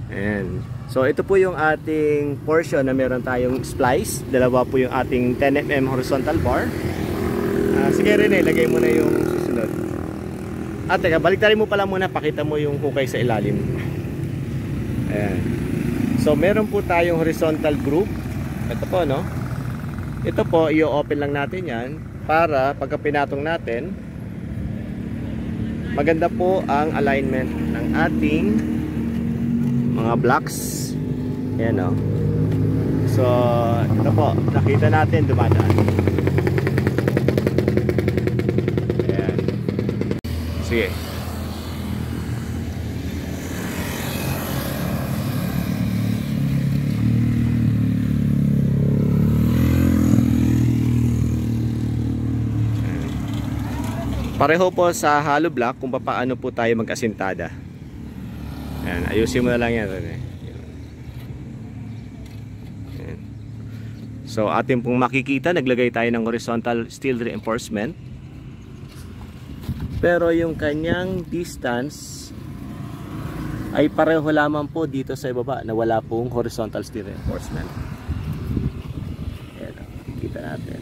Ayan. So ito po yung ating portion na meron tayong splice. Dalawa po yung ating 10mm horizontal bar. Sige Rene, lagay mo na yung susunod. Teka, baliktarin mo pala muna, pakita mo yung hukay sa ilalim. Ayan. So meron po tayong horizontal groove. Ito po, no? Ito po, i-open lang natin yan para pagka pinatong natin, maganda po ang alignment ng ating mga blocks. Ayan, no? So ito po, nakita natin dumadaan. Ayan. Sige. Pareho po sa hollow block kung paano po tayo mag-asintada. Ayan, ayusin mo na lang yan. Ayan. So atin pong makikita, naglagay tayo ng horizontal steel reinforcement. Pero yung kanyang distance ay pareho lamang po dito sa ibaba na wala pong horizontal steel reinforcement. Ayan, makikita natin.